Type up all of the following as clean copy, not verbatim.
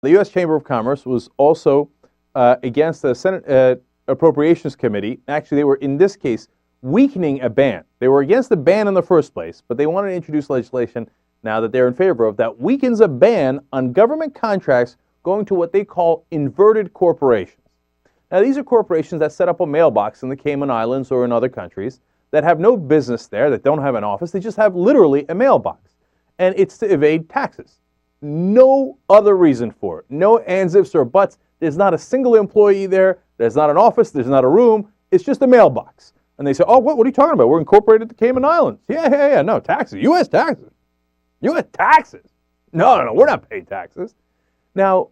The U.S. Chamber of Commerce was also against the Senate Appropriations Committee. Actually, they were, in this case, weakening a ban. They were against the ban in the first place, but they wanted to introduce legislation now that they're in favor of that weakens a ban on government contracts going to what they call inverted corporations. Now, these are corporations that set up a mailbox in the Cayman Islands or in other countries that have no business there, that don't have an office. They just have literally a mailbox. And it's to evade taxes. No other reason for it. No ands, ifs, or buts. There's not a single employee there. There's not an office. There's not a room. It's just a mailbox. And they say, oh, what are you talking about? We're incorporated at the Cayman Islands. Yeah. No, taxes. U.S. taxes. U.S. taxes. No, we're not paying taxes. Now,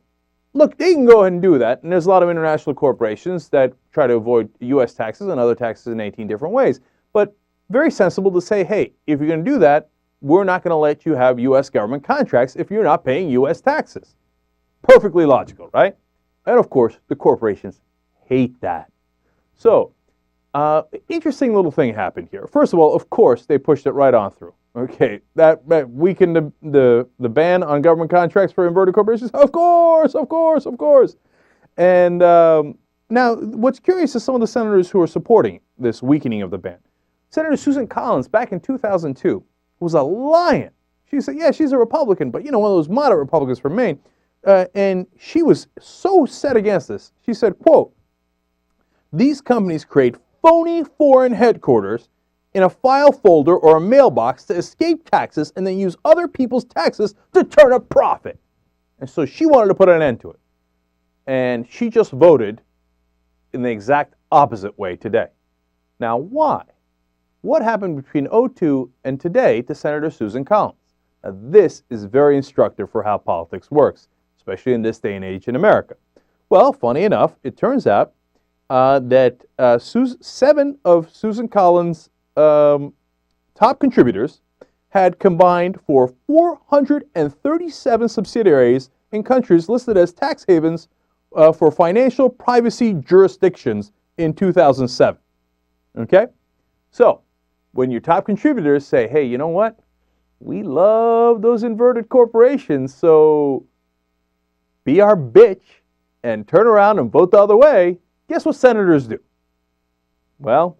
look, they can go ahead and do that. And there's a lot of international corporations that try to avoid U.S. taxes and other taxes in 18 different ways. But very sensible to say, hey, if you're going to do that, we're not going to let you have U.S. government contracts if you're not paying U.S. taxes. Perfectly logical, right? And of course, the corporations hate that. So, interesting little thing happened here. First of all, of course, they pushed it right on through. Okay, that weakened the ban on government contracts for inverted corporations. Of course. And now, what's curious is some of the senators who are supporting this weakening of the ban. Senator Susan Collins, back in 2002, was a lion. She said, yeah, she's a Republican, but, one of those moderate Republicans from Maine. And she was so set against this. She said, quote, these companies create phony foreign headquarters in a file folder or a mailbox to escape taxes and then use other people's taxes to turn a profit. And so she wanted to put an end to it. And she just voted in the exact opposite way today. Now, why? What happened between '02 and today to Senator Susan Collins? Now, this is very instructive for how politics works, especially in this day and age in America. Well, funny enough, it turns out that 7 of Susan Collins' top contributors had combined for 437 subsidiaries in countries listed as tax havens for financial privacy jurisdictions in 2007. Okay? So, when your top contributors say, hey, you know what? We love those inverted corporations, so be our bitch and turn around and vote the other way, guess what senators do? Well,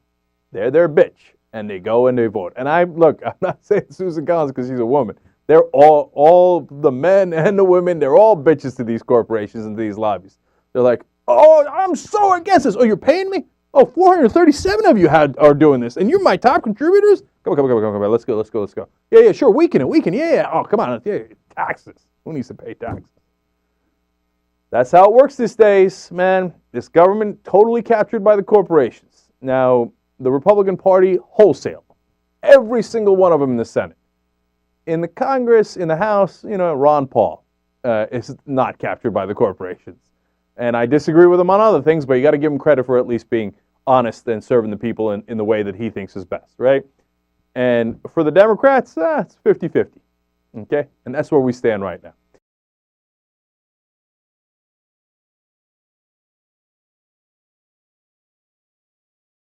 they're their bitch, and they go and they vote. And I'm not saying Susan Collins because she's a woman. They're all the men and the women, they're all bitches to these corporations and these lobbies. They're like, oh, I'm so against this. Oh, you're paying me? Oh, 437 of you are doing this, and you're my top contributors? Come on, let's go. Yeah, sure, weaken it, yeah. Oh, come on, yeah, taxes. Who needs to pay taxes? That's how it works these days, man. This government totally captured by the corporations. Now, the Republican Party, wholesale. Every single one of them in the Senate. In the Congress, in the House, Ron Paul is not captured by the corporations. And I disagree with him on other things, but you got to give him credit for at least being honest and serving the people in the way that he thinks is best, right? And for the Democrats, it's 50-50, okay? And that's where we stand right now.